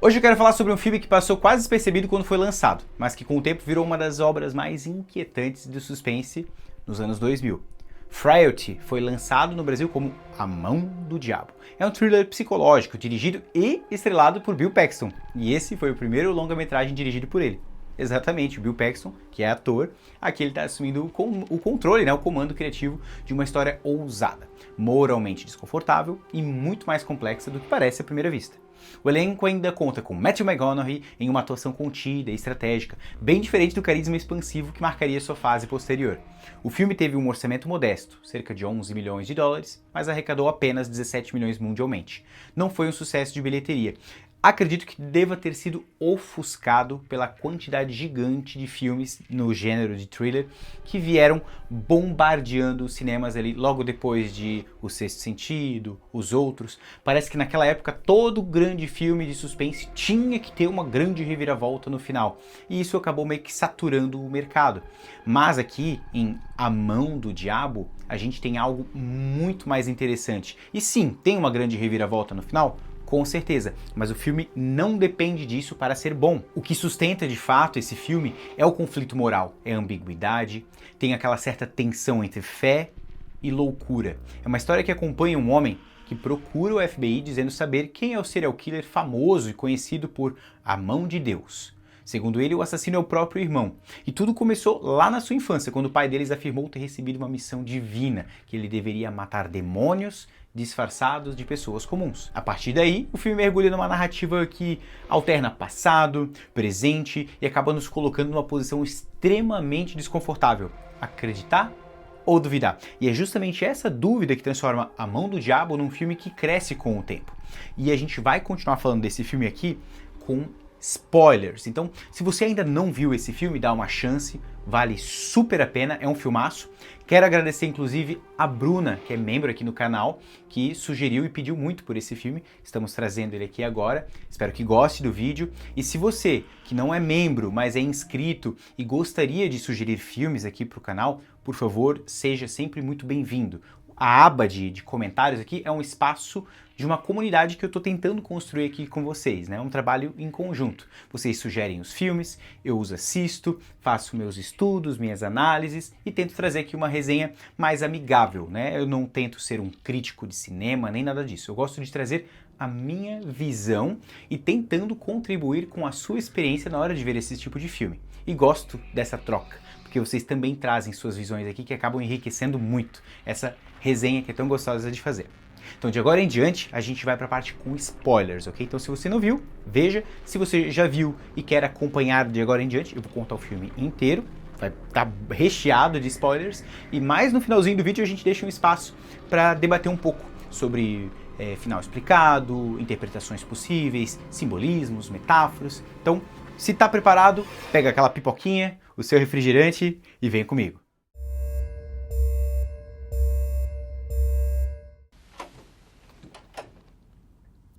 Hoje eu quero falar sobre um filme que passou quase despercebido quando foi lançado, mas que com o tempo virou uma das obras mais inquietantes do suspense nos anos 2000. Frailty foi lançado no Brasil como A Mão do Diabo. É um thriller psicológico dirigido e estrelado por Bill Paxton, e esse foi o primeiro longa-metragem dirigido por ele. Exatamente, o Bill Paxton, que é ator, aqui ele está assumindo o controle, o comando criativo de uma história ousada, moralmente desconfortável e muito mais complexa do que parece à primeira vista. O elenco ainda conta com Matthew McConaughey em uma atuação contida e estratégica, bem diferente do carisma expansivo que marcaria sua fase posterior. O filme teve um orçamento modesto, cerca de 11 milhões de dólares, mas arrecadou apenas 17 milhões mundialmente. Não foi um sucesso de bilheteria. Acredito que deva ter sido ofuscado pela quantidade gigante de filmes no gênero de thriller que vieram bombardeando os cinemas ali logo depois de O Sexto Sentido, Os Outros. Parece que naquela época todo grande filme de suspense tinha que ter uma grande reviravolta no final. E isso acabou meio que saturando o mercado. Mas aqui, em A Mão do Diabo, a gente tem algo muito mais interessante. E sim, tem uma grande reviravolta no final? Com certeza, mas o filme não depende disso para ser bom. O que sustenta de fato esse filme é o conflito moral, é a ambiguidade, tem aquela certa tensão entre fé e loucura. É uma história que acompanha um homem que procura o FBI dizendo saber quem é o serial killer famoso e conhecido por A Mão de Deus. Segundo ele, o assassino é o próprio irmão. E tudo começou lá na sua infância, quando o pai deles afirmou ter recebido uma missão divina, que ele deveria matar demônios disfarçados de pessoas comuns. A partir daí, o filme mergulha numa narrativa que alterna passado, presente e acaba nos colocando numa posição extremamente desconfortável. Acreditar ou duvidar? E é justamente essa dúvida que transforma A Mão do Diabo num filme que cresce com o tempo. E a gente vai continuar falando desse filme aqui com spoilers. Então, se você ainda não viu esse filme, dá uma chance, vale super a pena, é um filmaço. Quero agradecer inclusive a Bruna, que é membro aqui no canal, que sugeriu e pediu muito por esse filme. Estamos trazendo ele aqui agora, espero que goste do vídeo. E se você, que não é membro, mas é inscrito e gostaria de sugerir filmes aqui para o canal, por favor, seja sempre muito bem-vindo. A aba de comentários aqui é um espaço de uma comunidade que eu estou tentando construir aqui com vocês, né? É um trabalho em conjunto. Vocês sugerem os filmes, eu os assisto, faço meus estudos, minhas análises e tento trazer aqui uma resenha mais amigável, né? Eu não tento ser um crítico de cinema, nem nada disso. Eu gosto de trazer a minha visão e tentando contribuir com a sua experiência na hora de ver esse tipo de filme. E gosto dessa troca, porque vocês também trazem suas visões aqui que acabam enriquecendo muito essa resenha que é tão gostosa de fazer. Então de agora em diante a gente vai para a parte com spoilers, ok? Então se você não viu, veja. Se você já viu e quer acompanhar de agora em diante, eu vou contar o filme inteiro. Vai estar recheado de spoilers. E mais no finalzinho do vídeo a gente deixa um espaço para debater um pouco sobre final explicado, interpretações possíveis, simbolismos, metáforas. Então, se está preparado, pega aquela pipoquinha, o seu refrigerante e vem comigo.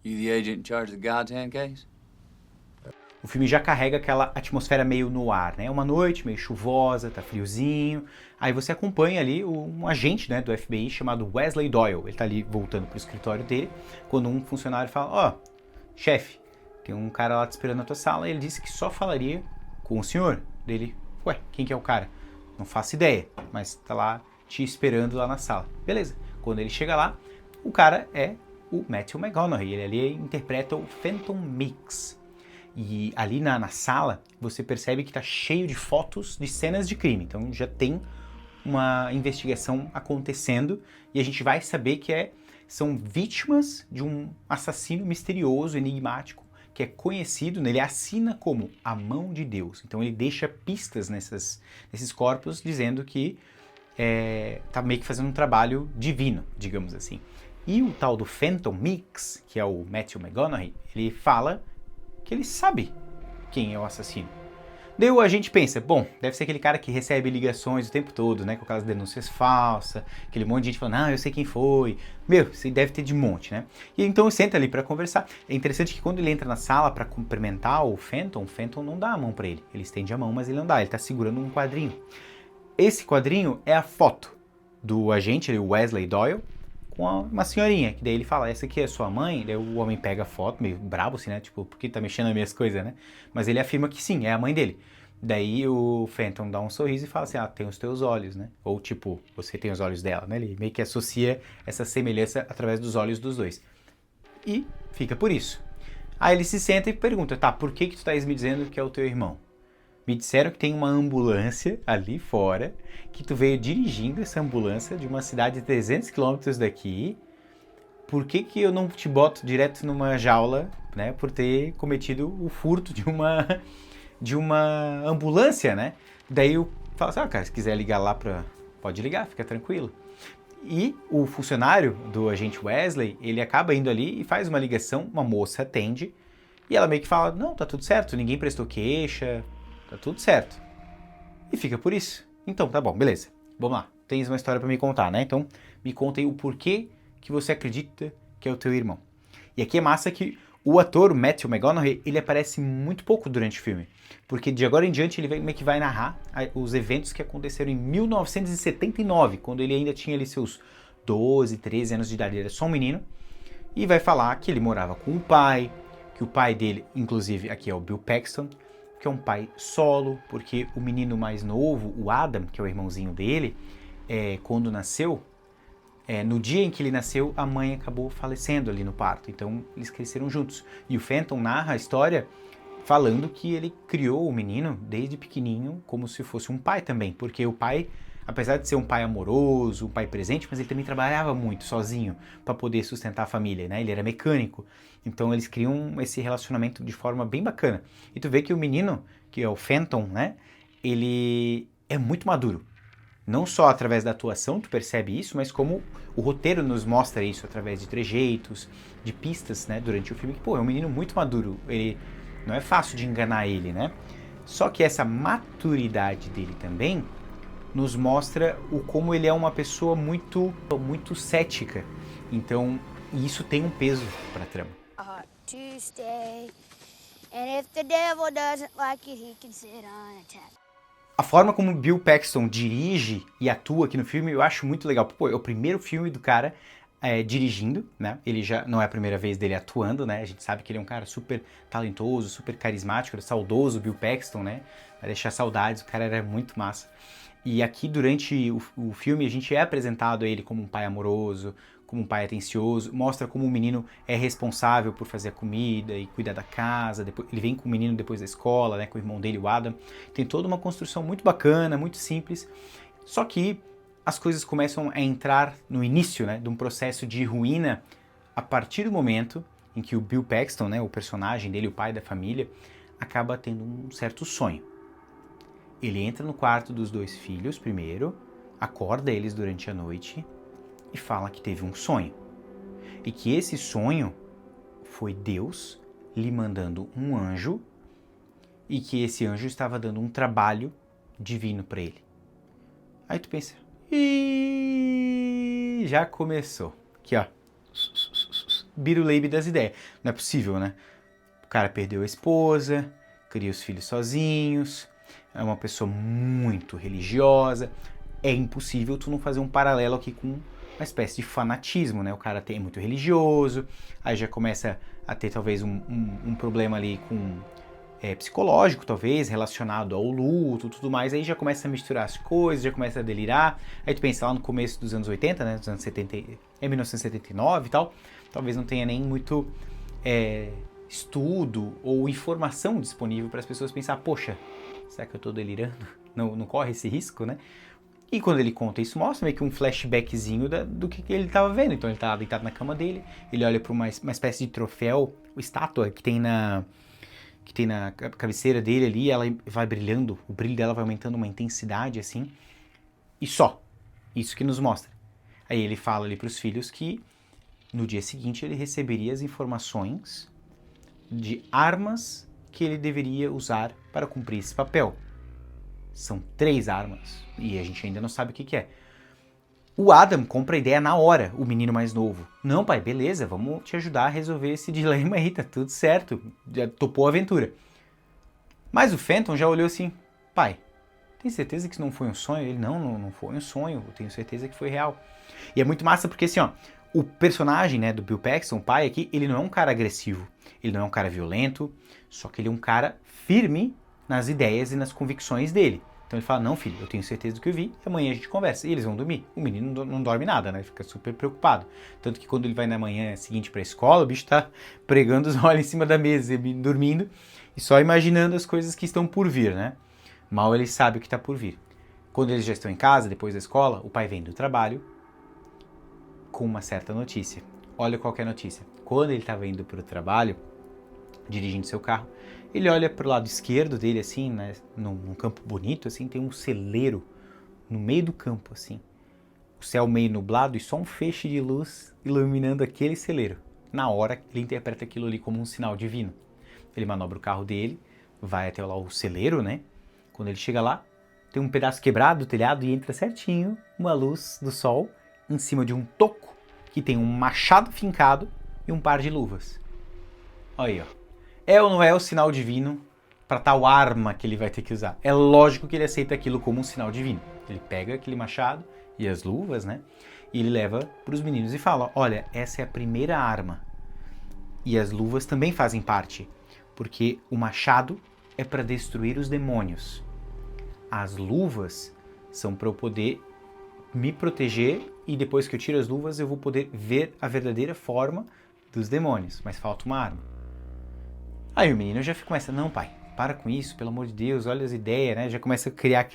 You the agent in charge of the God's Hand case? O filme já carrega aquela atmosfera meio no ar, né? Uma noite meio chuvosa, tá friozinho. Aí você acompanha ali um agente, né, do FBI chamado Wesley Doyle. Ele tá ali voltando pro escritório dele, quando um funcionário fala: ó, chefe, tem um cara lá te esperando na tua sala e ele disse que só falaria com o senhor. Dele, ué, quem que é o cara? Não faço ideia, mas tá lá te esperando lá na sala. Beleza. Quando ele chega lá, o cara é o Matthew McConaughey. Ele ali interpreta o Phantom Mix. E ali na sala, você percebe que tá cheio de fotos de cenas de crime. Então já tem uma investigação acontecendo e a gente vai saber que são vítimas de um assassino misterioso, enigmático, que é conhecido, ele assina como A Mão de Deus. Então ele deixa pistas nesses corpos dizendo que tá meio que fazendo um trabalho divino, digamos assim. E o tal do Phantom Mix, que é o Matthew McConaughey, ele fala que ele sabe quem é o assassino. Daí a gente pensa, bom, deve ser aquele cara que recebe ligações o tempo todo, né, com aquelas denúncias falsas, aquele monte de gente falando, não, eu sei quem foi. Meu, você deve ter de monte, né? E então senta ali para conversar. É interessante que quando ele entra na sala para cumprimentar o Phantom não dá a mão para ele. Ele estende a mão, mas ele não dá, ele tá segurando um quadrinho. Esse quadrinho é a foto do agente, o Wesley Doyle, com uma senhorinha, que daí ele fala, essa aqui é sua mãe? Daí o homem pega a foto, meio brabo assim, né? Tipo, por que tá mexendo nas minhas coisas, né? Mas ele afirma que sim, é a mãe dele. Daí o Fenton dá um sorriso e fala assim, tem os teus olhos, né? Ou tipo, você tem os olhos dela, né? Ele meio que associa essa semelhança através dos olhos dos dois. E fica por isso. Aí ele se senta e pergunta, tá, por que tu estás me dizendo que é o teu irmão? Me disseram que tem uma ambulância ali fora, que tu veio dirigindo essa ambulância de uma cidade de 300 quilômetros daqui. Por que eu não te boto direto numa jaula, né, por ter cometido o furto de uma ambulância, né? Daí eu falo assim, cara, se quiser ligar lá pode ligar, fica tranquilo. E o funcionário do agente Wesley, ele acaba indo ali e faz uma ligação, uma moça atende, e ela meio que fala, não, tá tudo certo, ninguém prestou queixa, tá tudo certo. E fica por isso. Então, tá bom, beleza. Vamos lá, tens uma história pra me contar, né? Então, me conta aí o porquê que você acredita que é o teu irmão. E aqui é massa que o ator, o Matthew McConaughey, ele aparece muito pouco durante o filme. Porque de agora em diante ele meio que vai narrar os eventos que aconteceram em 1979, quando ele ainda tinha ali seus 12, 13 anos de idade, ele era só um menino. E vai falar que ele morava com o pai, que o pai dele, inclusive aqui é o Bill Paxton, que é um pai solo, porque o menino mais novo, o Adam, que é o irmãozinho dele, quando nasceu, no dia em que ele nasceu, a mãe acabou falecendo ali no parto, então eles cresceram juntos. E o Fenton narra a história falando que ele criou o menino desde pequenininho como se fosse um pai também, porque o pai, apesar de ser um pai amoroso, um pai presente, mas ele também trabalhava muito sozinho para poder sustentar a família, né? Ele era mecânico, então eles criam esse relacionamento de forma bem bacana. E tu vê que o menino, que é o Fenton, né? Ele é muito maduro. Não só através da atuação tu percebe isso, mas como o roteiro nos mostra isso através de trejeitos, de pistas, né, durante o filme, que, pô, é um menino muito maduro, ele não é fácil de enganar ele, né? Só que essa maturidade dele também nos mostra como ele é uma pessoa muito cética. Então, isso tem um peso para a trama. Tuesday, and if the devil doesn't like it, he can sit on a tap. A forma como Bill Paxton dirige e atua aqui no filme eu acho muito legal. Pô, é o primeiro filme do cara dirigindo, né? Ele já não é a primeira vez dele atuando, né? A gente sabe que ele é um cara super talentoso, super carismático, saudoso, Bill Paxton, né? Vai deixar saudades, o cara era muito massa. E aqui durante o filme a gente é apresentado a ele como um pai amoroso, como um pai atencioso, mostra como o menino é responsável por fazer a comida e cuidar da casa, depois, ele vem com o menino depois da escola, né, com o irmão dele, o Adam. Tem toda uma construção muito bacana, muito simples, só que as coisas começam a entrar no início, né, de um processo de ruína a partir do momento em que o Bill Paxton, né, o personagem dele, o pai da família, acaba tendo um certo sonho. Ele entra no quarto dos dois filhos primeiro, acorda eles durante a noite e fala que teve um sonho. E que esse sonho foi Deus lhe mandando um anjo e que esse anjo estava dando um trabalho divino para ele. Aí tu pensa, e já começou. Aqui, ó. Biruleibe das ideias. Não é possível, né? O cara perdeu a esposa, cria os filhos sozinhos, é uma pessoa muito religiosa. É impossível tu não fazer um paralelo aqui com uma espécie de fanatismo, né? O cara é muito religioso, aí já começa a ter talvez um problema ali com psicológico, talvez, relacionado ao luto, tudo mais, aí já começa a misturar as coisas, já começa a delirar, aí tu pensa lá no começo dos anos 80, né, dos anos 70, 1979 e tal, talvez não tenha nem muito estudo ou informação disponível para as pessoas pensar, poxa, será que eu tô delirando? Não corre esse risco, né? E quando ele conta isso, mostra meio que um flashbackzinho do que ele estava vendo. Então ele estava deitado na cama dele, ele olha para uma espécie de troféu, uma estátua que tem na cabeceira dele ali, ela vai brilhando, o brilho dela vai aumentando uma intensidade assim, e só. Isso que nos mostra. Aí ele fala ali para os filhos que no dia seguinte ele receberia as informações de armas que ele deveria usar para cumprir esse papel. São 3 armas e a gente ainda não sabe o que é. O Adam compra a ideia na hora, o menino mais novo. Não, pai, beleza, vamos te ajudar a resolver esse dilema aí, tá tudo certo, já topou a aventura. Mas o Fenton já olhou assim, pai, tem certeza que isso não foi um sonho? Ele, não foi um sonho, eu tenho certeza que foi real. E é muito massa porque assim, ó, O personagem, né, do Bill Paxton, o pai aqui, ele não é um cara agressivo, ele não é um cara violento, só que ele é um cara firme nas ideias e nas convicções dele. Então ele fala, não filho, eu tenho certeza do que eu vi, e amanhã a gente conversa. E eles vão dormir. O menino não dorme nada, né? Ele fica super preocupado. Tanto que quando ele vai na manhã seguinte pra escola, o bicho tá pregando os olhos em cima da mesa, dormindo, e só imaginando as coisas que estão por vir, né? Mal ele sabe o que tá por vir. Quando eles já estão em casa, depois da escola, o pai vem do trabalho com uma certa notícia. Olha qual que é a notícia. Quando ele estava indo pro trabalho, dirigindo seu carro, ele olha pro lado esquerdo dele, assim, né, num campo bonito, assim, tem um celeiro no meio do campo, assim. O céu meio nublado e só um feixe de luz iluminando aquele celeiro. Na hora, ele interpreta aquilo ali como um sinal divino. Ele manobra o carro dele, vai até lá o celeiro, né? Quando ele chega lá, tem um pedaço quebrado do telhado e entra certinho uma luz do sol em cima de um toco que tem um machado fincado e um par de luvas. Olha aí, ó. É ou não é o sinal divino para tal arma que ele vai ter que usar? É lógico que ele aceita aquilo como um sinal divino. Ele pega aquele machado e as luvas, né? E ele leva para os meninos e fala, olha, essa é a primeira arma. E as luvas também fazem parte, porque o machado é para destruir os demônios. As luvas são para eu poder me proteger e depois que eu tiro as luvas eu vou poder ver a verdadeira forma dos demônios, mas falta uma arma. Aí o menino já começa, não pai, para com isso, pelo amor de Deus, olha as ideias, né? Já começa a criar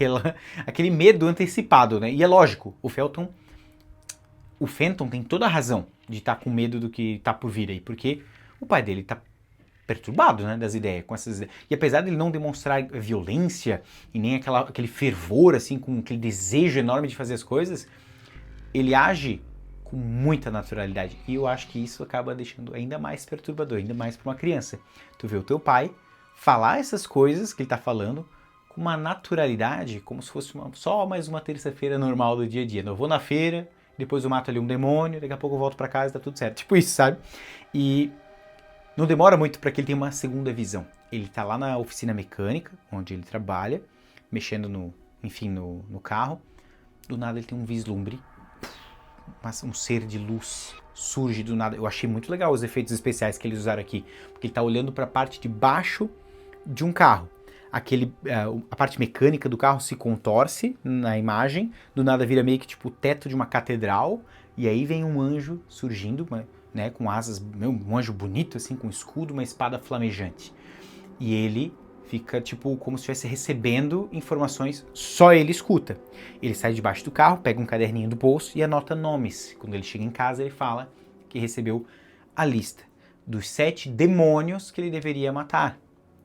aquele medo antecipado, né? E é lógico, o Fenton tem toda a razão de estar com medo do que está por vir aí, porque o pai dele está perturbado, né, das ideias, com essas ideias. E apesar dele não demonstrar violência e nem aquele fervor, assim, com aquele desejo enorme de fazer as coisas, ele age com muita naturalidade. E eu acho que isso acaba deixando ainda mais perturbador, ainda mais para uma criança. Tu vê o teu pai falar essas coisas que ele tá falando com uma naturalidade, como se fosse só mais uma terça-feira normal do dia a dia. Eu vou na feira, depois eu mato ali um demônio, daqui a pouco eu volto para casa e tá tudo certo. Tipo isso, sabe? E não demora muito para que ele tenha uma segunda visão. Ele tá lá na oficina mecânica, onde ele trabalha, mexendo no carro. Do nada ele tem um vislumbre, um ser de luz surge do nada. Eu achei muito legal os efeitos especiais que eles usaram aqui, porque ele tá olhando para a parte de baixo de um carro. A parte mecânica do carro se contorce na imagem, do nada vira meio que tipo o teto de uma catedral, e aí vem um anjo surgindo, né, com asas, um anjo bonito assim, com escudo, uma espada flamejante. E ele fica tipo como se estivesse recebendo informações, só ele escuta. Ele sai debaixo do carro, pega um caderninho do bolso e anota nomes. Quando ele chega em casa, ele fala que recebeu a lista dos 7 demônios que ele deveria matar,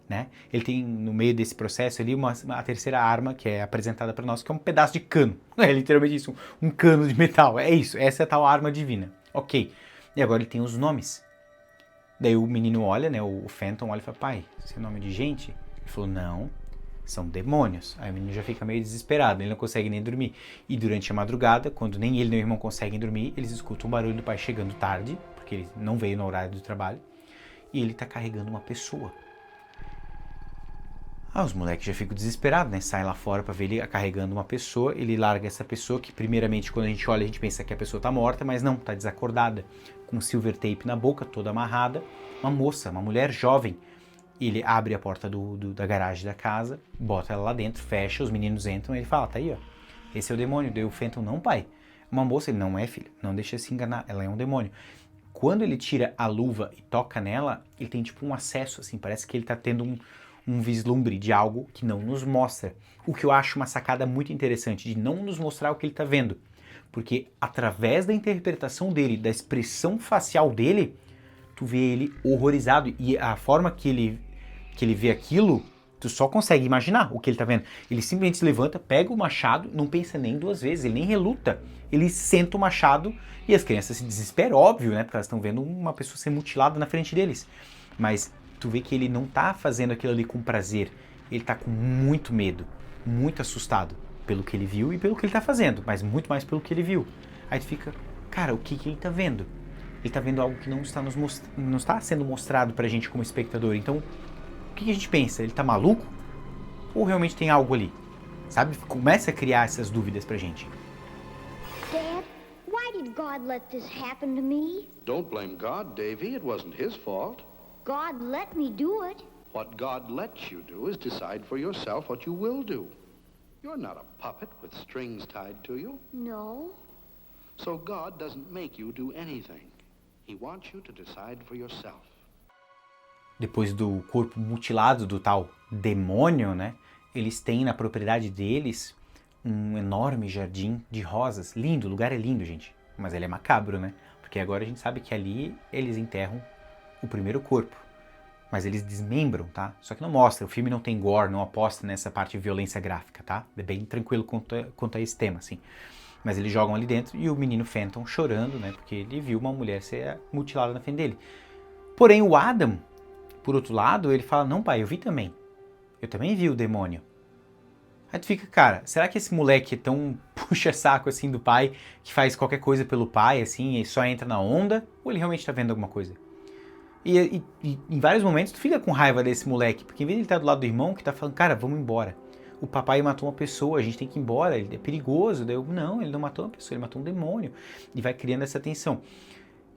né? Ele tem no meio desse processo ali a terceira arma que é apresentada para nós, que é um pedaço de cano. É literalmente isso, um cano de metal. É isso, essa é a tal arma divina. Ok. E agora ele tem os nomes. Daí o menino olha, né? O Fenton olha e fala, pai, esse é nome de gente? Ele falou, não, são demônios. Aí o menino já fica meio desesperado, ele não consegue nem dormir. E durante a madrugada, quando nem ele nem o irmão conseguem dormir, eles escutam o barulho do pai chegando tarde, porque ele não veio no horário do trabalho, e ele tá carregando uma pessoa. Os moleques já ficam desesperados, né? Saem lá fora pra ver ele carregando uma pessoa, ele larga essa pessoa, que primeiramente quando a gente olha a gente pensa que a pessoa tá morta, mas não, tá desacordada, com silver tape na boca, toda amarrada, uma moça, uma mulher jovem. Ele abre a porta da garagem da casa, bota ela lá dentro, fecha, os meninos entram e ele fala, tá aí, ó, esse é o demônio. Daí o Fenton, não pai, uma moça. Ele, não é filho, não deixa se enganar, ela é um demônio. Quando ele tira a luva e toca nela, ele tem tipo um acesso, assim, parece que ele tá tendo um vislumbre de algo que não nos mostra. O que eu acho uma sacada muito interessante, de não nos mostrar o que ele tá vendo. Porque através da interpretação dele, da expressão facial dele, tu vê ele horrorizado. E a forma que ele vê aquilo, tu só consegue imaginar o que ele tá vendo. Ele simplesmente se levanta, pega o machado, não pensa nem 2 vezes, ele nem reluta. Ele senta o machado e as crianças se desesperam, óbvio, né? Porque elas estão vendo uma pessoa ser mutilada na frente deles. Mas tu vê que ele não tá fazendo aquilo ali com prazer. Ele tá com muito medo, muito assustado pelo que ele viu e pelo que ele tá fazendo, mas muito mais pelo que ele viu. Aí tu fica, cara, o que ele tá vendo? Ele tá vendo algo que não está sendo mostrado pra gente como espectador. Então, o que a gente pensa? Ele tá maluco? Ou realmente tem algo ali? Sabe? Começa a criar essas dúvidas pra gente. Dad, why Why did God let this happen to me? Don't blame God, Davy. It wasn't his fault. God let me do it. What God lets you do is decide for yourself what you will do. You're not a puppet with strings tied to you. No. So God doesn't make you do anything. He wants you to decide for yourself. Depois do corpo mutilado do tal demônio, né? Eles têm na propriedade deles um enorme jardim de rosas. Lindo, o lugar é lindo, gente. Mas ele é macabro, né? Porque agora a gente sabe que ali eles enterram o primeiro corpo. Mas eles desmembram, tá? Só que não mostra, o filme não tem gore, não aposta nessa parte de violência gráfica, tá? É bem tranquilo quanto a esse tema, assim. Mas eles jogam ali dentro e o menino Fenton chorando, né? Porque ele viu uma mulher ser mutilada na frente dele. Porém, o Adam, por outro lado, ele fala, não pai, eu vi também. Eu também vi o demônio. Aí tu fica, cara, será que esse moleque é tão puxa-saco assim do pai, que faz qualquer coisa pelo pai, assim, e só entra na onda? Ou ele realmente tá vendo alguma coisa? E em vários momentos tu fica com raiva desse moleque, porque em vez de ele estar do lado do irmão que tá falando, cara, vamos embora. O papai matou uma pessoa, a gente tem que ir embora, ele é perigoso. Daí não, ele não matou uma pessoa, ele matou um demônio. E vai criando essa tensão.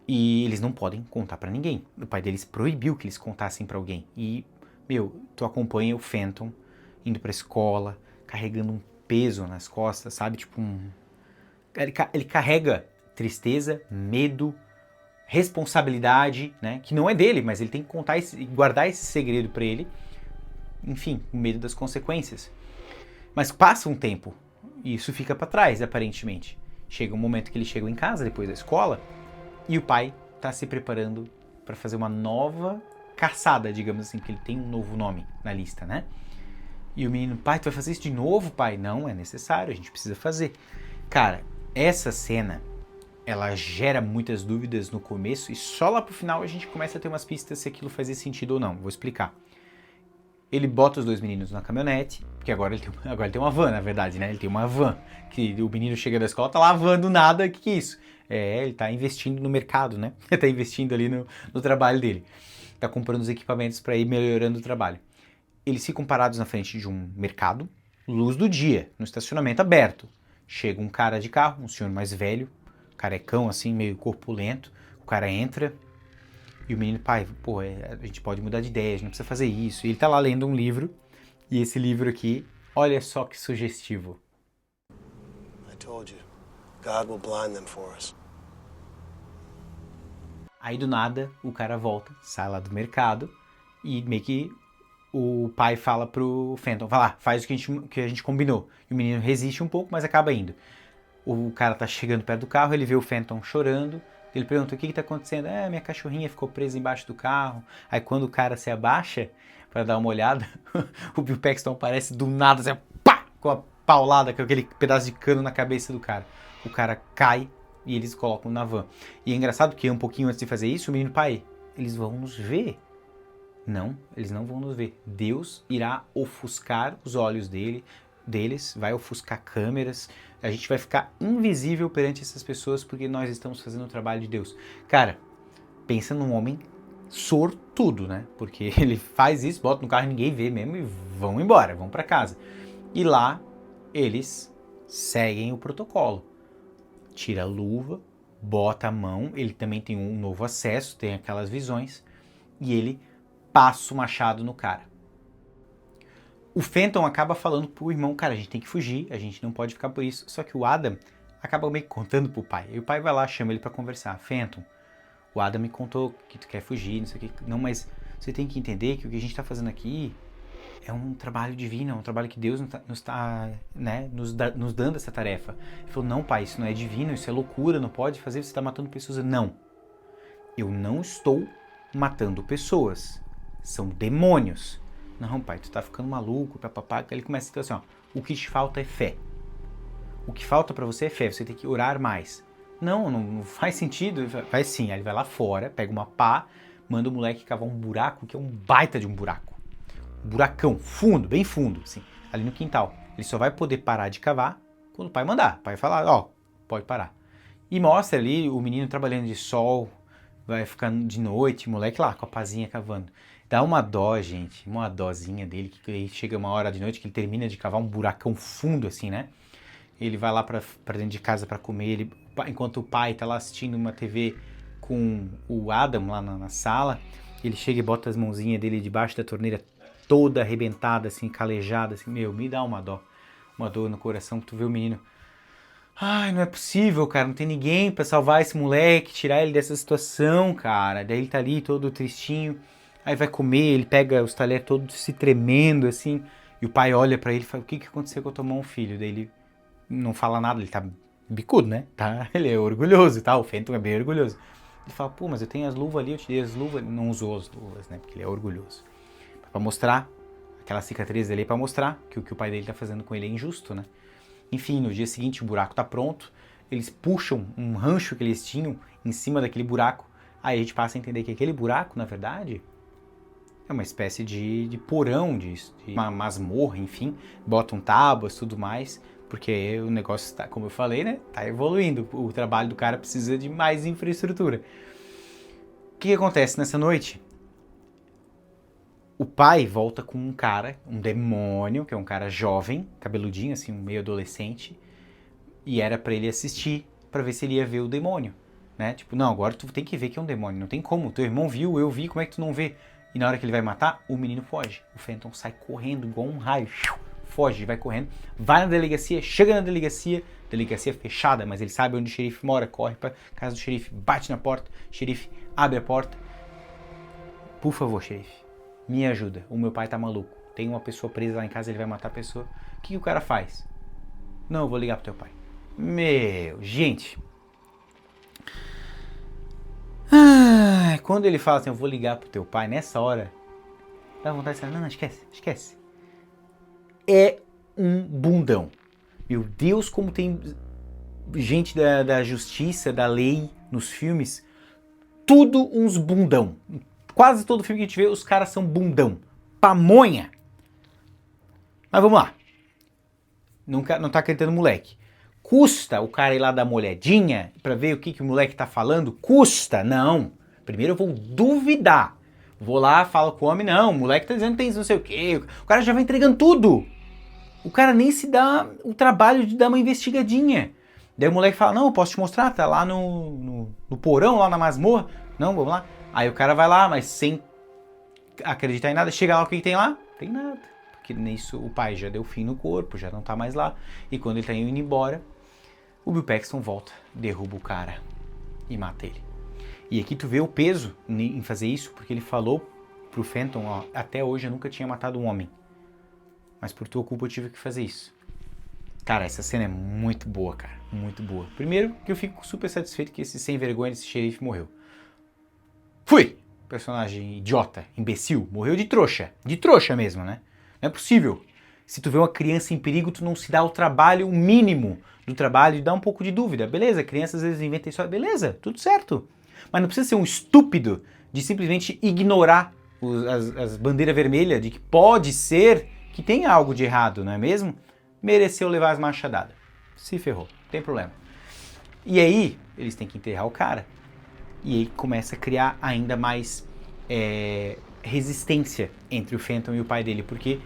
E eles não podem contar pra ninguém. O pai deles proibiu que eles contassem pra alguém. E, meu, tu acompanha o Fenton indo pra escola, carregando um peso nas costas, sabe? Tipo ele carrega tristeza, medo, responsabilidade, né? Que não é dele, mas ele tem que contar e guardar esse segredo pra ele. Enfim, com medo das consequências. Mas passa um tempo e isso fica pra trás, aparentemente. Chega um momento que eles chegam em casa, depois da escola, e o pai tá se preparando pra fazer uma nova caçada, digamos assim, porque ele tem um novo nome na lista, né? E o menino, pai, tu vai fazer isso de novo, pai? Não, é necessário, a gente precisa fazer. Cara, essa cena, ela gera muitas dúvidas no começo e só lá pro final a gente começa a ter umas pistas se aquilo fazia sentido ou não. Vou explicar. Ele bota os dois meninos na caminhonete, porque agora ele tem uma van, na verdade, né? Ele tem uma van, que o menino chega da escola, tá lavando nada, o que é isso? Ele tá investindo no mercado, né? Tá investindo ali no trabalho dele. Tá comprando os equipamentos para ir melhorando o trabalho. Eles ficam parados na frente de um mercado, luz do dia, no estacionamento aberto. Chega um cara de carro, um senhor mais velho, carecão assim, meio corpulento. O cara entra e o menino, pai, pô, a gente pode mudar de ideia, a gente não precisa fazer isso. E ele tá lá lendo um livro, e esse livro aqui, olha só que sugestivo. I told you, God will blind them for us. Aí do nada, o cara volta, sai lá do mercado, e meio que o pai fala pro Fenton, vai lá, faz o que a gente combinou. E o menino resiste um pouco, mas acaba indo. O cara tá chegando perto do carro, ele vê o Fenton chorando, ele pergunta o que tá acontecendo. Minha cachorrinha ficou presa embaixo do carro. Aí quando o cara se abaixa pra dar uma olhada, o Bill Paxton aparece do nada, assim, pá, com a paulada, com aquele pedaço de cano na cabeça do cara. O cara cai e eles colocam na van. E é engraçado que um pouquinho antes de fazer isso, o menino, pai, eles vão nos ver. Não, eles não vão nos ver. Deus irá ofuscar os olhos deles, vai ofuscar câmeras, a gente vai ficar invisível perante essas pessoas porque nós estamos fazendo o trabalho de Deus. Cara, pensa num homem sortudo, né? Porque ele faz isso, bota no carro e ninguém vê mesmo e vão embora, vão pra casa. E lá eles seguem o protocolo. Tira a luva, bota a mão, ele também tem um novo acesso, tem aquelas visões, e ele passa o machado no cara. O Fenton acaba falando pro irmão, cara, a gente tem que fugir, a gente não pode ficar por isso. Só que o Adam acaba meio que contando pro pai. E o pai vai lá, chama ele pra conversar. Fenton, o Adam me contou que tu quer fugir, não sei o que. Não, mas você tem que entender que o que a gente tá fazendo aqui é um trabalho divino, é um trabalho que Deus nos dando essa tarefa. Ele falou, não pai, isso não é divino, isso é loucura, não pode fazer, você tá matando pessoas. Não, eu não estou matando pessoas, são demônios. Não, pai, tu tá ficando maluco, papapá. Ele começa a dizer assim, ó, o que te falta é fé. O que falta pra você é fé, você tem que orar mais. Não faz sentido. Vai sim, aí ele vai lá fora, pega uma pá, manda o moleque cavar um buraco, que é um baita de um buraco. Um buracão, fundo, bem fundo, assim, ali no quintal. Ele só vai poder parar de cavar quando o pai mandar. O pai falar, ó, pode parar. E mostra ali o menino trabalhando de sol, vai ficando de noite, o moleque lá com a pazinha cavando. Dá uma dó, gente, uma dózinha dele, que aí chega uma hora de noite que ele termina de cavar um buracão fundo assim, né? ele vai lá pra dentro de casa pra comer, enquanto o pai tá lá assistindo uma TV com o Adam lá na sala, ele chega e bota as mãozinhas dele debaixo da torneira, toda arrebentada, assim, calejada, assim, meu, me dá uma dor no coração, tu vê o menino, ai, não é possível, cara, não tem ninguém pra salvar esse moleque, tirar ele dessa situação, cara, daí ele tá ali todo tristinho, aí vai comer, ele pega os talheres todos se tremendo, assim, e o pai olha pra ele e fala, o que aconteceu com a tua mão, filho? Daí ele não fala nada, ele tá bicudo, né? Tá? Ele é orgulhoso, tá? O Fenton é bem orgulhoso. Ele fala, pô, mas eu tenho as luvas ali, eu te dei as luvas. Ele não usou as luvas, né? Porque ele é orgulhoso. Pra mostrar, aquela cicatriz dele pra mostrar que o que o pai dele tá fazendo com ele é injusto, né? Enfim, no dia seguinte o buraco tá pronto, eles puxam um rancho que eles tinham em cima daquele buraco. Aí a gente passa a entender que aquele buraco, na verdade, é uma espécie de porão, de uma masmorra, enfim. Botam tábuas, tudo mais, porque o negócio tá, como eu falei, né, tá evoluindo. O trabalho do cara precisa de mais infraestrutura. O que acontece nessa noite? O pai volta com um cara, um demônio, que é um cara jovem, cabeludinho, assim, um meio adolescente, e era pra ele assistir, pra ver se ele ia ver o demônio, né? Tipo, não, agora tu tem que ver que é um demônio, não tem como, teu irmão viu, eu vi, como é que tu não vê? E na hora que ele vai matar, o menino foge. O Fenton sai correndo igual um raio. Foge, vai correndo. Vai na delegacia, chega na delegacia fechada, mas ele sabe onde o xerife mora. Corre pra casa do xerife, bate na porta. O xerife abre a porta. Por favor, xerife, me ajuda. O meu pai tá maluco. Tem uma pessoa presa lá em casa, ele vai matar a pessoa. O que o cara faz? Não, eu vou ligar pro teu pai. Meu, gente... quando ele fala assim, eu vou ligar pro teu pai, nessa hora, dá vontade de falar, não, esquece. É um bundão. Meu Deus, como tem gente da justiça, da lei nos filmes, tudo uns bundão. Quase todo filme que a gente vê, os caras são bundão. Pamonha. Mas vamos lá. Não tá acreditando moleque. Custa o cara ir lá dar uma olhadinha pra ver o que o moleque tá falando? Custa? Não. Primeiro eu vou duvidar. Vou lá, falo com o homem, não, o moleque tá dizendo que tem não sei o quê. O cara já vai entregando tudo. O cara nem se dá o trabalho de dar uma investigadinha. Daí o moleque fala, não, eu posso te mostrar, tá lá no porão, lá na masmorra. Não, vamos lá. Aí o cara vai lá, mas sem acreditar em nada. Chega lá, o que tem lá? Tem nada. Porque nisso o pai já deu fim no corpo, já não tá mais lá. E quando ele tá indo embora, o Bill Paxton volta, derruba o cara e mata ele. E aqui tu vê o peso em fazer isso, porque ele falou pro Fenton, ó, até hoje eu nunca tinha matado um homem. Mas por tua culpa eu tive que fazer isso. Cara, essa cena é muito boa, cara. Muito boa. Primeiro, que eu fico super satisfeito que esse sem vergonha, esse xerife morreu. Fui! Personagem idiota, imbecil, morreu de trouxa. De trouxa mesmo, né? Não é possível. Se tu vê uma criança em perigo, tu não se dá o trabalho, o mínimo do trabalho, de dar um pouco de dúvida. Beleza, crianças às vezes inventam história. Beleza, tudo certo. Mas não precisa ser um estúpido de simplesmente ignorar as bandeiras vermelhas de que pode ser que tem algo de errado, não é mesmo? Mereceu levar as machadadas. Se ferrou, não tem problema. E aí, eles têm que enterrar o cara. E aí começa a criar ainda mais resistência entre o Fenton e o pai dele, porque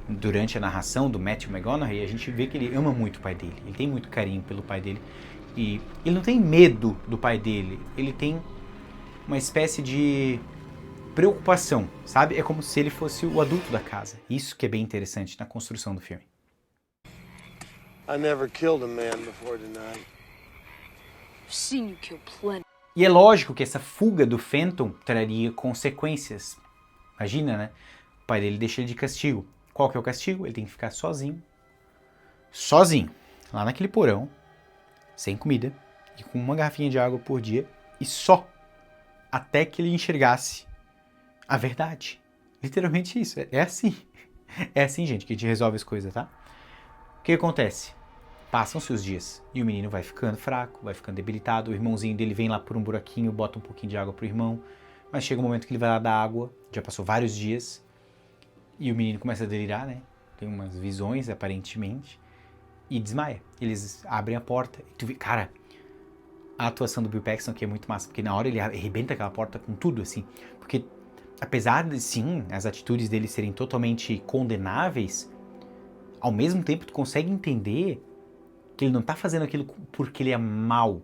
durante a narração do Matthew McConaughey, a gente vê que ele ama muito o pai dele, ele tem muito carinho pelo pai dele, e ele não tem medo do pai dele, ele tem uma espécie de preocupação, sabe? É como se ele fosse o adulto da casa. Isso que é bem interessante na construção do filme. I never killed a man before tonight. I've seen you kill plenty. E é lógico que essa fuga do Fenton traria consequências. Imagina, né? O pai dele deixa ele de castigo. Qual que é o castigo? Ele tem que ficar sozinho, lá naquele porão, sem comida, e com uma garrafinha de água por dia, e só, até que ele enxergasse a verdade. Literalmente isso, é assim. É assim, gente, que a gente resolve as coisas, tá? O que acontece? Passam-se os dias, e o menino vai ficando fraco, vai ficando debilitado, o irmãozinho dele vem lá por um buraquinho, bota um pouquinho de água pro irmão, mas chega um momento que ele vai lá dar água, já passou vários dias, e o menino começa a delirar, né? Tem umas visões, aparentemente, e desmaia. Eles abrem a porta, e tu vê, cara, a atuação do Bill Paxton aqui é muito massa, porque na hora ele arrebenta aquela porta com tudo, assim, porque apesar de, sim, as atitudes dele serem totalmente condenáveis, ao mesmo tempo tu consegue entender que ele não tá fazendo aquilo porque ele é mau.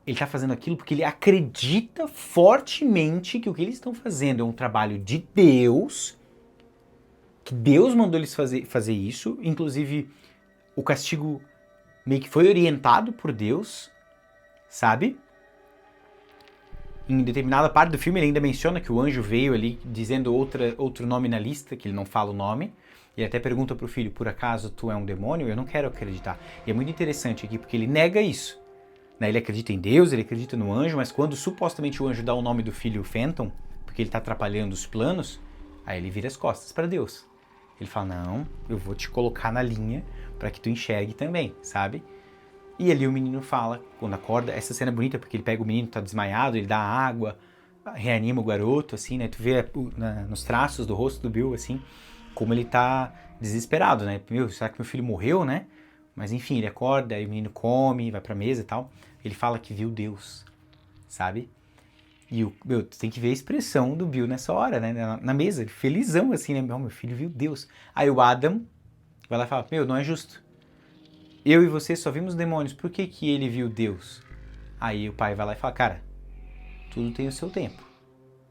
Ele tá fazendo aquilo porque ele acredita fortemente que o que eles estão fazendo é um trabalho de Deus, que Deus mandou eles fazer isso. Inclusive, o castigo meio que foi orientado por Deus, sabe? Em determinada parte do filme ele ainda menciona que o anjo veio ali dizendo outro nome na lista, que ele não fala o nome. E até pergunta pro filho, por acaso tu é um demônio? Eu não quero acreditar. E é muito interessante aqui, porque ele nega isso. Né? Ele acredita em Deus, ele acredita no anjo, mas quando supostamente o anjo dá o nome do filho Phantom, porque ele tá atrapalhando os planos, aí ele vira as costas para Deus. Ele fala, não, eu vou te colocar na linha para que tu enxergue também, sabe? E ali o menino fala, quando acorda, essa cena é bonita, porque ele pega o menino, tá desmaiado, ele dá água, reanima o garoto, assim, né? Tu vê nos traços do rosto do Bill, assim, como ele tá desesperado, né? Meu, será que meu filho morreu, né? Mas enfim, ele acorda, aí o menino come, vai pra mesa e tal. Ele fala que viu Deus, sabe? E tu tem que ver a expressão do Bill nessa hora, né? Na mesa, ele felizão, assim, né? Meu filho viu Deus. Aí o Adam vai lá e fala, não é justo. Eu e você só vimos demônios, por que que ele viu Deus? Aí o pai vai lá e fala, cara, tudo tem o seu tempo.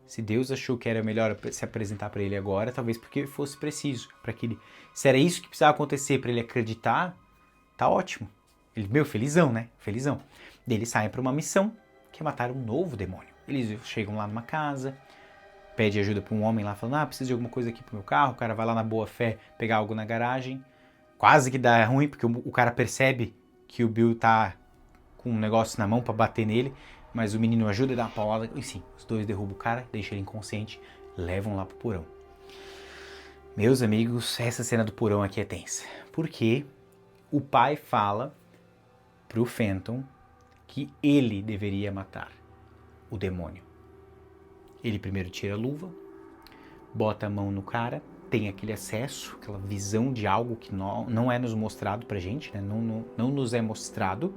Se Deus achou que era melhor se apresentar para ele agora, talvez porque fosse preciso, para que ele, se era isso que precisava acontecer para ele acreditar, tá ótimo. Ele, felizão, né? Felizão. Daí eles saem para uma missão, que é matar um novo demônio. Eles chegam lá numa casa, pede ajuda para um homem lá, falando, preciso de alguma coisa aqui pro meu carro. O cara vai lá na boa fé pegar algo na garagem. Quase que dá ruim, porque o cara percebe que o Bill tá com um negócio na mão para bater nele, mas o menino ajuda, dá uma paulada, e sim, os dois derrubam o cara, deixam ele inconsciente, levam lá pro porão. Meus amigos, essa cena do porão aqui é tensa, porque o pai fala pro Phantom que ele deveria matar o demônio. Ele primeiro tira a luva, bota a mão no cara, tem aquele acesso, aquela visão de algo que não é nos mostrado pra gente, né? Não nos é mostrado,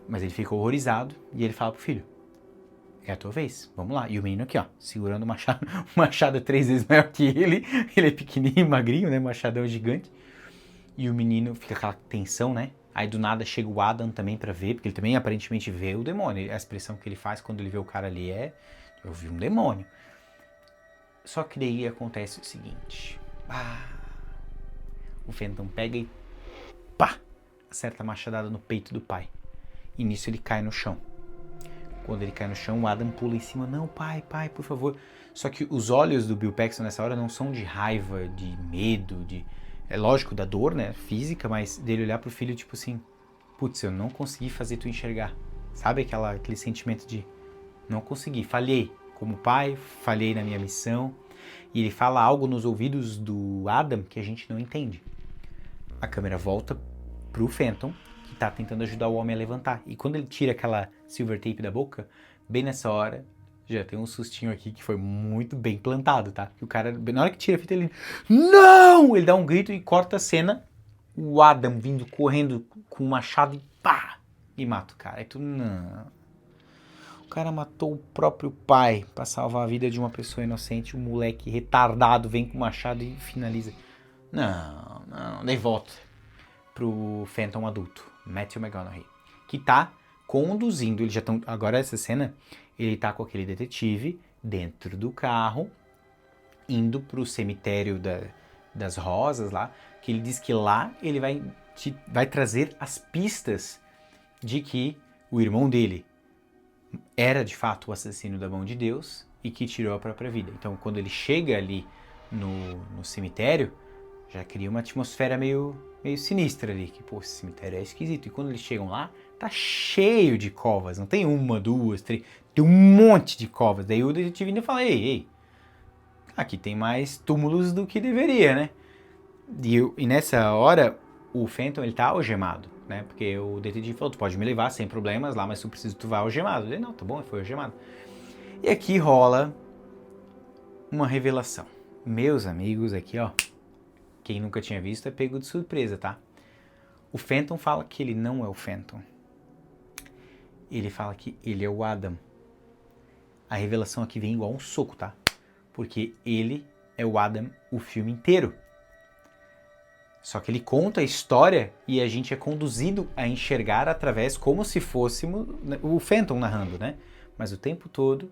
mas ele fica horrorizado e ele fala pro filho, é a tua vez, vamos lá. E o menino aqui, ó, segurando o machado 3 vezes maior que ele é pequenininho, magrinho, né, machadão gigante, e o menino fica aquela tensão, né, aí do nada chega o Adam também pra ver, porque ele também aparentemente vê o demônio, a expressão que ele faz quando ele vê o cara ali é, eu vi um demônio. Só que daí acontece o seguinte, o Phantom pega e acerta a machadada no peito do pai. E nisso ele cai no chão. Quando ele cai no chão, o Adam pula em cima. Não, pai, por favor. Só que os olhos do Bill Paxton nessa hora não são de raiva, de medo, é lógico, da dor, né, física, mas dele olhar pro filho tipo assim, putz, eu não consegui fazer tu enxergar. Sabe aquele sentimento de não consegui, falhei como pai, falhei na minha missão. E ele fala algo nos ouvidos do Adam que a gente não entende. A câmera volta pro Phantom, que tá tentando ajudar o homem a levantar. E quando ele tira aquela silver tape da boca, bem nessa hora, já tem um sustinho aqui que foi muito bem plantado, tá? Que o cara, na hora que tira a fita, ele... Não! Ele dá um grito e corta a cena. O Adam vindo correndo com o machado e e mata o cara. Aí tu, não... O cara matou o próprio pai pra salvar a vida de uma pessoa inocente. O moleque retardado vem com o machado e finaliza. Não. Daí volta pro Phantom adulto, Matthew McConaughey, que tá conduzindo, eles já estão, agora essa cena, ele tá com aquele detetive dentro do carro, indo pro cemitério das rosas lá, que ele diz que lá ele vai trazer as pistas de que o irmão dele era de fato o assassino da mão de Deus e que tirou a própria vida. Então quando ele chega ali no cemitério, já cria uma atmosfera meio sinistra ali, que, esse cemitério é esquisito. E quando eles chegam lá, tá cheio de covas, não tem uma, duas, três, tem um monte de covas. Daí o detetive ainda fala, ei, aqui tem mais túmulos do que deveria, né? E nessa hora, o Phantom, ele tá algemado, né? Porque o detetive falou, tu pode me levar sem problemas lá, mas se tu precisa, tu vai algemado. Ele, não, tá bom, foi algemado. E aqui rola uma revelação. Meus amigos, aqui, ó, quem nunca tinha visto é pego de surpresa, tá? O Phantom fala que ele não é o Phantom. Ele fala que ele é o Adam. A revelação aqui vem igual um soco, tá? Porque ele é o Adam o filme inteiro. Só que ele conta a história e a gente é conduzido a enxergar através como se fôssemos o Fenton narrando, né? Mas o tempo todo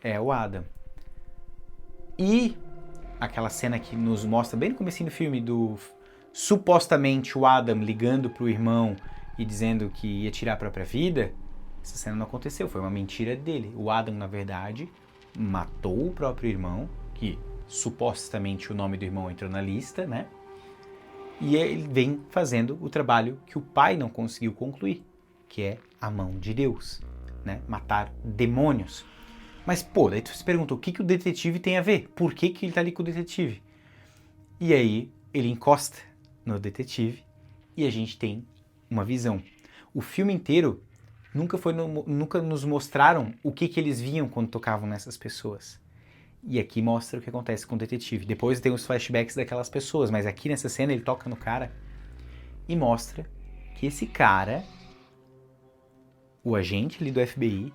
é o Adam. E aquela cena que nos mostra bem no comecinho do filme do supostamente o Adam ligando pro irmão e dizendo que ia tirar a própria vida, essa cena não aconteceu, foi uma mentira dele. O Adam, na verdade, matou o próprio irmão, que supostamente o nome do irmão entrou na lista, né? E ele vem fazendo o trabalho que o pai não conseguiu concluir, que é a mão de Deus, né? Matar demônios. Mas, pô, daí tu se pergunta, o que o detetive tem a ver? Por que ele tá ali com o detetive? E aí, ele encosta no detetive e a gente tem uma visão. O filme inteiro nunca nos mostraram o que eles viam quando tocavam nessas pessoas. E aqui mostra o que acontece com o detetive. Depois tem os flashbacks daquelas pessoas, mas aqui nessa cena ele toca no cara e mostra que esse cara, o agente ali do FBI,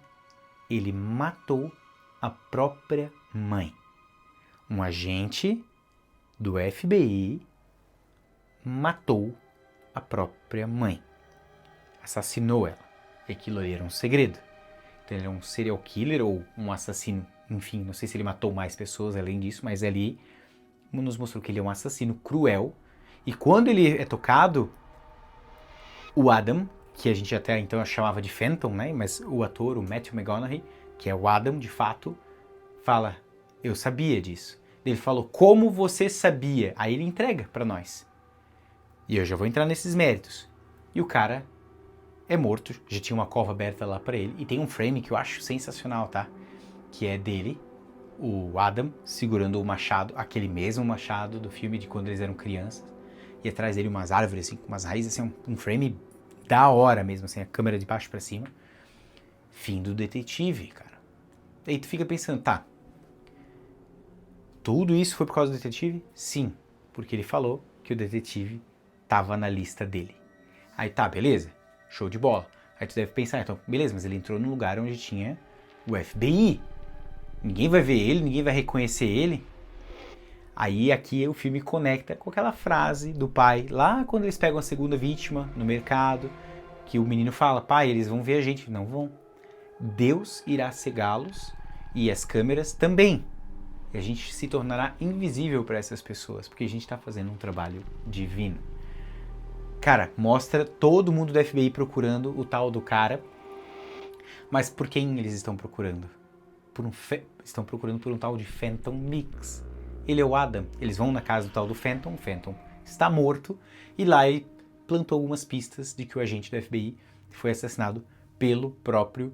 ele matou a própria mãe. Um agente do FBI matou a própria mãe. Assassinou ela. E aquilo ali era um segredo. Então ele é um serial killer ou um assassino. Enfim, não sei se ele matou mais pessoas além disso, mas ali nos mostrou que ele é um assassino cruel. E quando ele é tocado, o Adam, que a gente até então chamava de Fenton, né? Mas o ator, o Matthew McConaughey, que é o Adam de fato, fala, eu sabia disso. Ele falou, como você sabia? Aí ele entrega pra nós. E eu já vou entrar nesses méritos. E o cara é morto, já tinha uma cova aberta lá pra ele. E tem um frame que eu acho sensacional, tá? Que é dele, o Adam, segurando o machado, aquele mesmo machado do filme de quando eles eram crianças. E atrás dele umas árvores, assim, com umas raízes, assim, um frame da hora mesmo, assim, a câmera de baixo pra cima. Fim do detetive, cara. Aí tu fica pensando, tá, tudo isso foi por causa do detetive? Sim, porque ele falou que o detetive tava na lista dele. Aí tá, beleza, show de bola. Aí tu deve pensar, então, beleza, mas ele entrou num lugar onde tinha o FBI. Ninguém vai ver ele, ninguém vai reconhecer ele. Aí aqui o filme conecta com aquela frase do pai, lá quando eles pegam a segunda vítima no mercado, que o menino fala, pai, eles vão ver a gente. Não vão. Deus irá cegá-los e as câmeras também. E a gente se tornará invisível para essas pessoas, porque a gente está fazendo um trabalho divino. Cara, mostra todo mundo do FBI procurando o tal do cara. Mas por quem eles estão procurando? Estão procurando por um tal de Fenton Mix. Ele é o Adam. Eles vão na casa do tal do Fenton. O Fenton está morto. E lá ele plantou algumas pistas de que o agente do FBI foi assassinado pelo próprio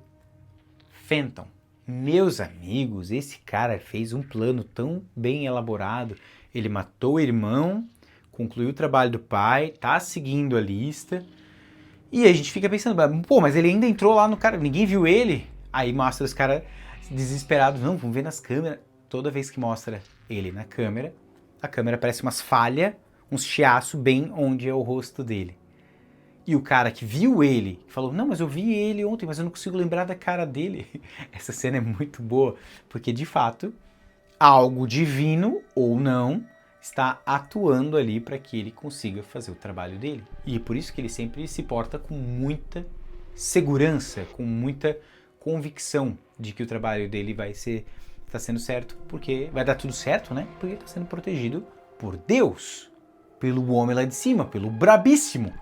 Fenton. Meus amigos, esse cara fez um plano tão bem elaborado. Ele matou o irmão, concluiu o trabalho do pai, tá seguindo a lista. E a gente fica pensando, pô, mas ele ainda entrou lá no cara, ninguém viu ele. Aí mostra os caras desesperados, não, vamos ver nas câmeras. Toda vez que mostra ele na câmera, a câmera parece umas falhas, uns chiaços bem onde é o rosto dele. E o cara que viu ele, falou, não, mas eu vi ele ontem, mas eu não consigo lembrar da cara dele. Essa cena é muito boa, porque de fato, algo divino ou não está atuando ali para que ele consiga fazer o trabalho dele. E é por isso que ele sempre se porta com muita segurança, com muita convicção de que o trabalho dele está sendo certo, porque vai dar tudo certo, né? Porque está sendo protegido por Deus, pelo homem lá de cima, pelo brabíssimo.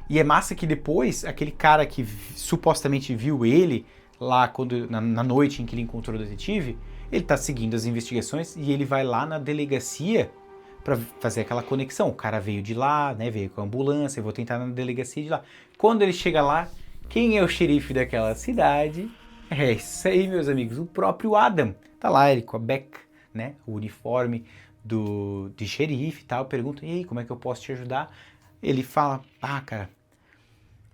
E é massa que depois, aquele cara que supostamente viu ele lá na noite em que ele encontrou o detetive, ele tá seguindo as investigações e ele vai lá na delegacia para fazer aquela conexão. O cara veio de lá, né? Veio com a ambulância, eu vou tentar na delegacia de lá. Quando ele chega lá, quem é o xerife daquela cidade? É isso aí, meus amigos, o próprio Adam. Tá lá ele com a Beck, né? O uniforme de xerife e tal. Pergunta, e aí, como é que eu posso te ajudar? Ele fala, cara,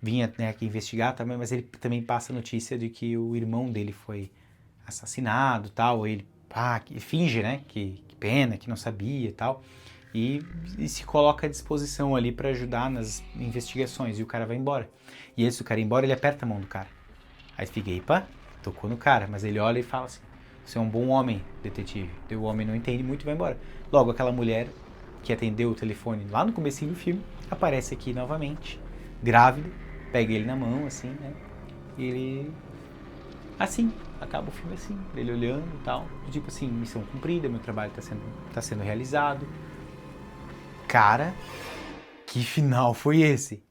vinha, né, aqui investigar também, mas ele também passa a notícia de que o irmão dele foi assassinado, tal, ele finge, né, que pena, que não sabia e tal, e se coloca à disposição ali para ajudar nas investigações, e o cara vai embora. E esse o cara ir embora, ele aperta a mão do cara. Aí fica, epa, tocou no cara, mas ele olha e fala assim, você é um bom homem, detetive. O homem não entende muito e vai embora. Logo, aquela mulher que atendeu o telefone lá no comecinho do filme, aparece aqui novamente, grávida, pega ele na mão, assim, né? E ele... assim, acaba o filme assim, ele olhando e tal, tipo assim, missão cumprida, meu trabalho tá sendo realizado. Cara, que final foi esse?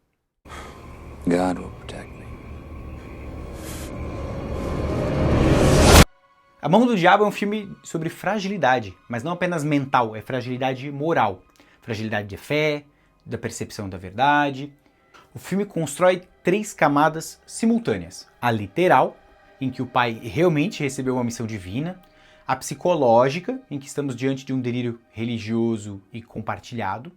God will protect me. A Mão do Diabo é um filme sobre fragilidade, mas não apenas mental, é fragilidade moral. Fragilidade de fé, da percepção da verdade. O filme constrói 3 camadas simultâneas. A literal, em que o pai realmente recebeu uma missão divina. A psicológica, em que estamos diante de um delírio religioso e compartilhado.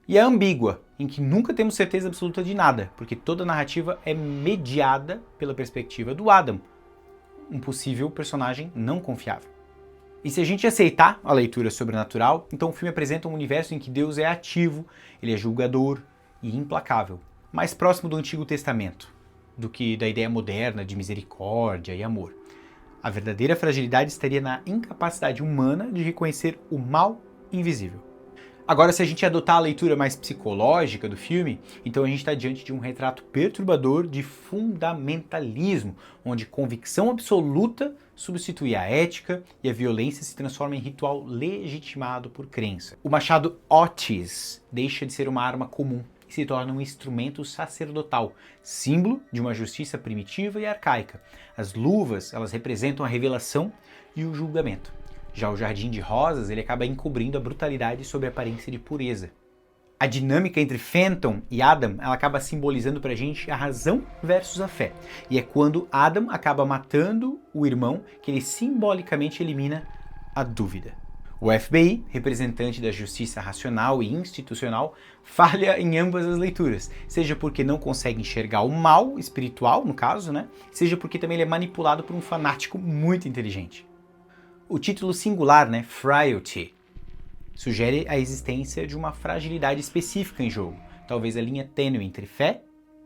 E a ambígua, em que nunca temos certeza absoluta de nada, porque toda a narrativa é mediada pela perspectiva do Adam, um possível personagem não confiável. E se a gente aceitar a leitura sobrenatural, então o filme apresenta um universo em que Deus é ativo, ele é julgador e implacável, mais próximo do Antigo Testamento do que da ideia moderna de misericórdia e amor. A verdadeira fragilidade estaria na incapacidade humana de reconhecer o mal invisível. Agora, se a gente adotar a leitura mais psicológica do filme, então a gente está diante de um retrato perturbador de fundamentalismo, onde convicção absoluta substitui a ética e a violência se transforma em ritual legitimado por crença. O machado Otis deixa de ser uma arma comum e se torna um instrumento sacerdotal, símbolo de uma justiça primitiva e arcaica. As luvas, elas representam a revelação e o julgamento. Já o jardim de rosas, ele acaba encobrindo a brutalidade sob a aparência de pureza. A dinâmica entre Fenton e Adam, ela acaba simbolizando pra gente a razão versus a fé. E é quando Adam acaba matando o irmão que ele simbolicamente elimina a dúvida. O FBI, representante da justiça racional e institucional, falha em ambas as leituras, seja porque não consegue enxergar o mal espiritual, no caso, né? Seja porque também ele é manipulado por um fanático muito inteligente. O título singular, né, Frailty, sugere a existência de uma fragilidade específica em jogo, talvez a linha tênue entre fé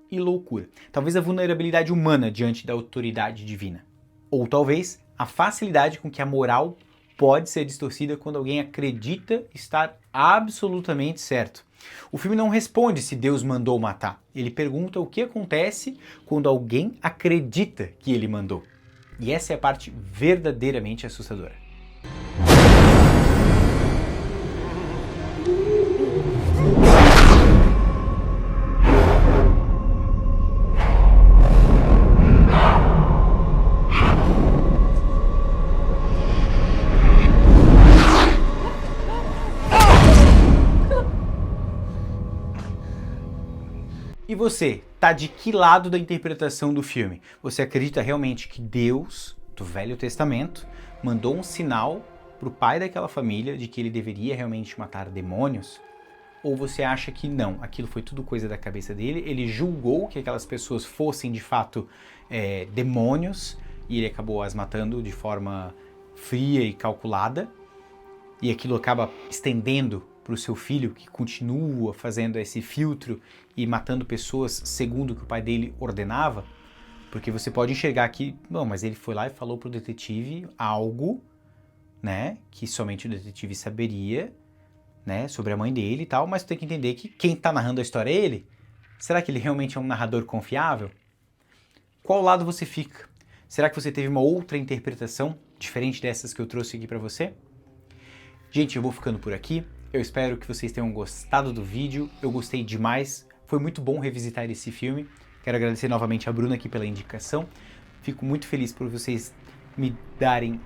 e loucura, talvez a vulnerabilidade humana diante da autoridade divina, ou talvez a facilidade com que a moral pode ser distorcida quando alguém acredita estar absolutamente certo. O filme não responde se Deus mandou matar, ele pergunta o que acontece quando alguém acredita que ele mandou. E essa é a parte verdadeiramente assustadora. E você, tá de que lado da interpretação do filme? Você acredita realmente que Deus, do Velho Testamento, mandou um sinal pro pai daquela família de que ele deveria realmente matar demônios? Ou você acha que não, aquilo foi tudo coisa da cabeça dele, ele julgou que aquelas pessoas fossem de fato demônios e ele acabou as matando de forma fria e calculada e aquilo acaba estendendo para o seu filho, que continua fazendo esse filtro e matando pessoas segundo o que o pai dele ordenava? Porque você pode enxergar que, não, mas ele foi lá e falou para o detetive algo, né, que somente o detetive saberia, né, sobre a mãe dele e tal, mas tu tem que entender que quem está narrando a história é ele. Será que ele realmente é um narrador confiável? Qual lado você fica? Será que você teve uma outra interpretação diferente dessas que eu trouxe aqui para você? Gente, eu vou ficando por aqui. Eu espero que vocês tenham gostado do vídeo, eu gostei demais, foi muito bom revisitar esse filme. Quero agradecer novamente a Bruna aqui pela indicação, fico muito feliz por vocês me darem...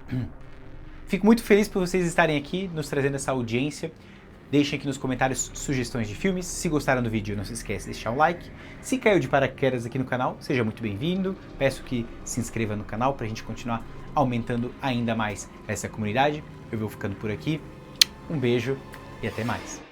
Fico muito feliz por vocês estarem aqui, nos trazendo essa audiência. Deixem aqui nos comentários sugestões de filmes, se gostaram do vídeo não se esqueça de deixar um like. Se caiu de paraquedas aqui no canal, seja muito bem-vindo, peço que se inscreva no canal para a gente continuar aumentando ainda mais essa comunidade. Eu vou ficando por aqui, um beijo e até mais.